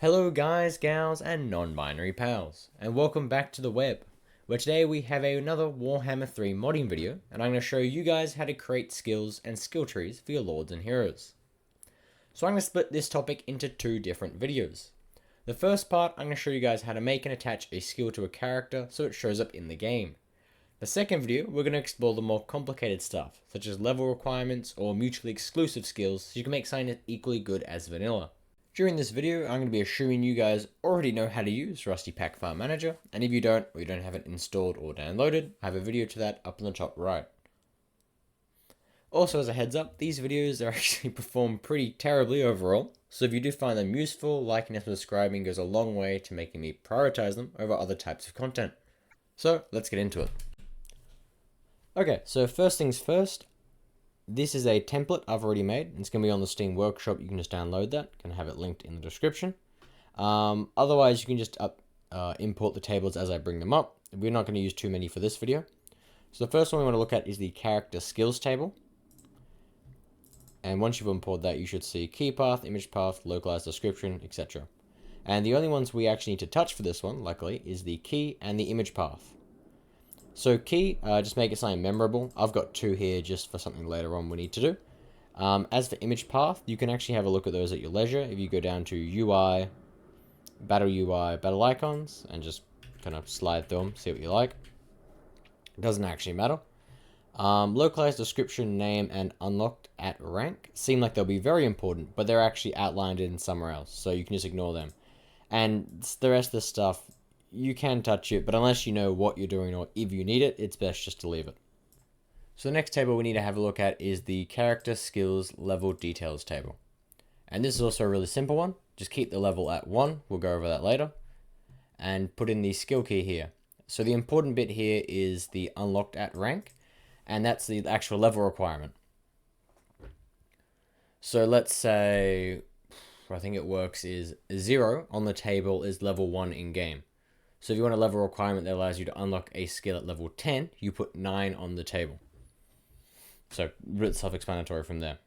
Hello guys, gals, and non-binary pals, and welcome back to the web, where today we have another Warhammer 3 modding video, and I'm going to show you guys how to create skills and skill trees for your lords and heroes. So I'm going to split this topic into two different videos. The first part, I'm going to show you guys how to make and attach a skill to a character so it shows up in the game. The second video, we're going to explore the more complicated stuff, such as level requirements or mutually exclusive skills, so you can make something equally good as vanilla. During this video, I'm going to be assuming you guys already know how to use Rusty Pack Farm Manager, and if you don't, or you don't have it installed or downloaded, I have a video to that up in the top right. Also, as a heads up, these videos are actually performed pretty terribly overall, so if you do find them useful, liking and subscribing goes a long way to making me prioritize them over other types of content. So, let's get into it. Okay, so first things first, this is a template I've already made. It's going to be on the Steam Workshop. You can just download that. I'm going to have it linked in the description. Otherwise, you can just import the tables as I bring them up. We're not going to use too many for this video. So the first one we want to look at is the character skills table. And once you've imported that, you should see key path, image path, localized description, etc. And the only ones we actually need to touch for this one, luckily, is the key and the image path. So key, just make it something memorable. I've got two here just for something later on we need to do. As for image path, you can actually have a look at those at your leisure. If you go down to UI, battle icons, and just kind of slide through them, see what you like. It doesn't actually matter. Localized description, name, and unlocked at rank seem like they'll be very important, but they're actually outlined in somewhere else, so you can just ignore them. And the rest of the stuff, you can touch it, but unless you know what you're doing or if you need it, it's best just to leave it. So the next table we need to have a look at is the character skills level details table. And this is also a really simple one. Just keep the level at 1, we'll go over that later, and put in the skill key here. So the important bit here is the unlocked at rank, and that's the actual level requirement. So let's say, I think it works is 0 on the table is level 1 in game. So if you want a level requirement that allows you to unlock a skill at level 10, you put 9 on the table. So really self-explanatory from there.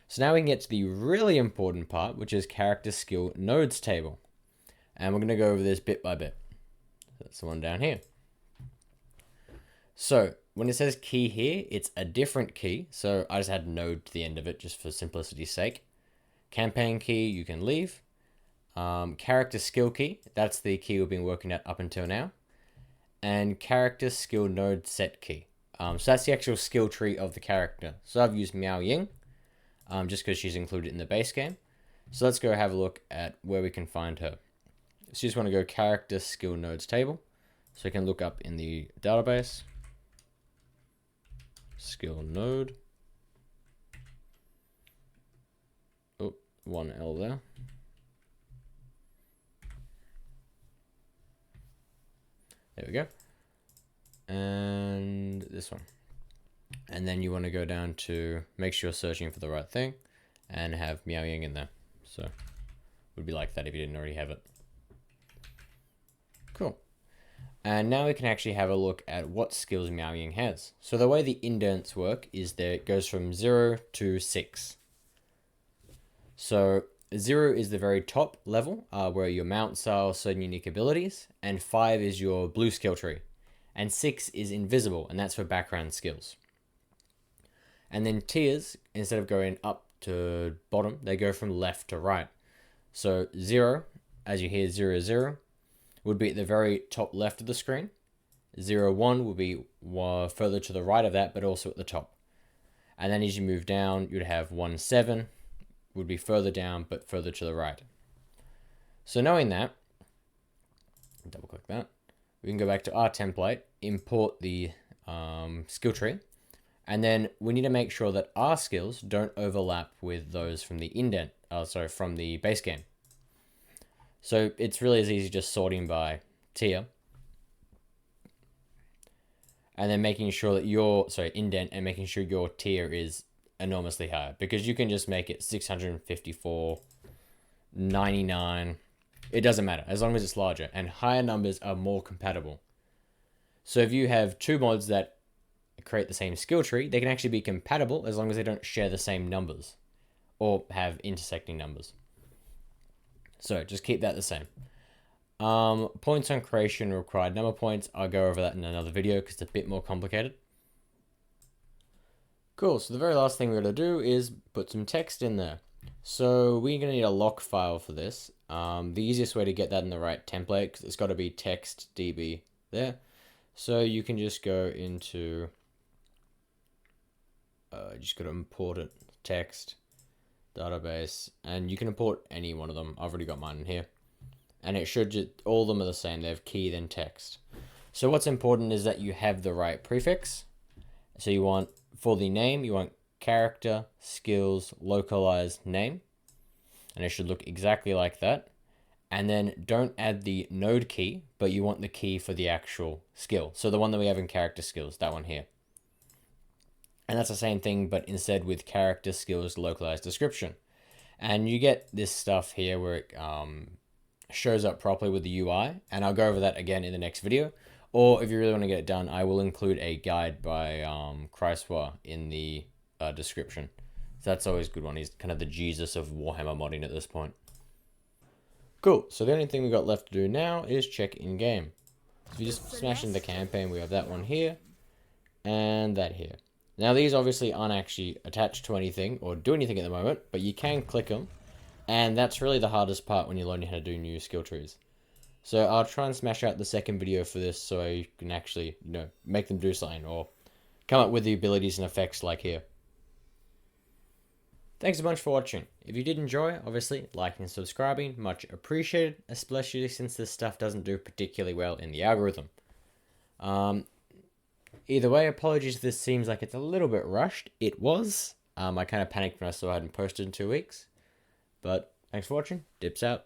So now we can get to the really important part, which is character skill nodes table. And we're going to go over this bit by bit. That's the one down here. So when it says key here, it's a different key. So I just add node to the end of it just for simplicity's sake. Campaign key, you can leave. Character skill key, that's the key we've been working at up until now. And character skill node set key. So that's the actual skill tree of the character. So I've used Miao Ying, just because she's included in the base game. So let's go have a look at where we can find her. So you just want to go character skill nodes table. So you can look up in the database. Skill node. Oh, 1L there. There we go. And this one. And then you want to go down to make sure you're searching for the right thing and have Miao Ying in there. So it would be like that if you didn't already have it. Cool. And now we can actually have a look at what skills Miao Ying has. So the way the indents work is that it goes from 0 to 6. So 0 is the very top level, where your mounts are certain unique abilities, and 5 is your blue skill tree, and 6 is invisible, and that's for background skills. And then tiers, instead of going up to bottom, they go from left to right. So 0, as you hear 0, 0, would be at the very top left of the screen. 0, 1 would be further to the right of that, but also at the top. And then as you move down, you'd have 1, 7, would be further down, but further to the right. So knowing that, double click that, we can go back to our template, import the skill tree, and then we need to make sure that our skills don't overlap with those from the from the base game. So it's really as easy just sorting by tier, and then making sure that your indent and making sure your tier is enormously higher, because you can just make it 654, 99. It doesn't matter as long as it's larger, and higher numbers are more compatible. So if you have two mods that create the same skill tree, they can actually be compatible as long as they don't share the same numbers or have intersecting numbers. So just keep that the same. Points on creation, required number points. I'll go over that in another video because it's a bit more complicated. Cool, so the very last thing we're going to do is put some text in there. So we're going to need a lock file for this. The easiest way to get that in the right template, because it's got to be text db there. So you can just go into, just got to import it, text, database, and you can import any one of them. I've already got mine in here. And it should just, all of them are the same. They have key, then text. So what's important is that you have the right prefix. So you want, for the name, you want character, skills, localized name. And it should look exactly like that. And then don't add the node key, but you want the key for the actual skill. So the one that we have in character skills, that one here. And that's the same thing, but instead with character, skills, localized description. And you get this stuff here where it shows up properly with the UI, and I'll go over that again in the next video. Or if you really want to get it done, I will include a guide by Kreiswar in the description. So that's always a good one. He's kind of the Jesus of Warhammer modding at this point. Cool, so the only thing we've got left to do now is check in-game. So if you just smash into the campaign, we have that one here, and that here. Now these obviously aren't actually attached to anything or do anything at the moment, but you can click them. And that's really the hardest part when you're learning how to do new skill trees. So I'll try and smash out the second video for this so you can actually, make them do something or come up with the abilities and effects like here. Thanks a bunch for watching. If you did enjoy, obviously, liking and subscribing, much appreciated, especially since this stuff doesn't do particularly well in the algorithm. Either way, apologies if this seems like it's a little bit rushed. It was. I kind of panicked when I saw I hadn't posted in 2 weeks. But thanks for watching. Dips out.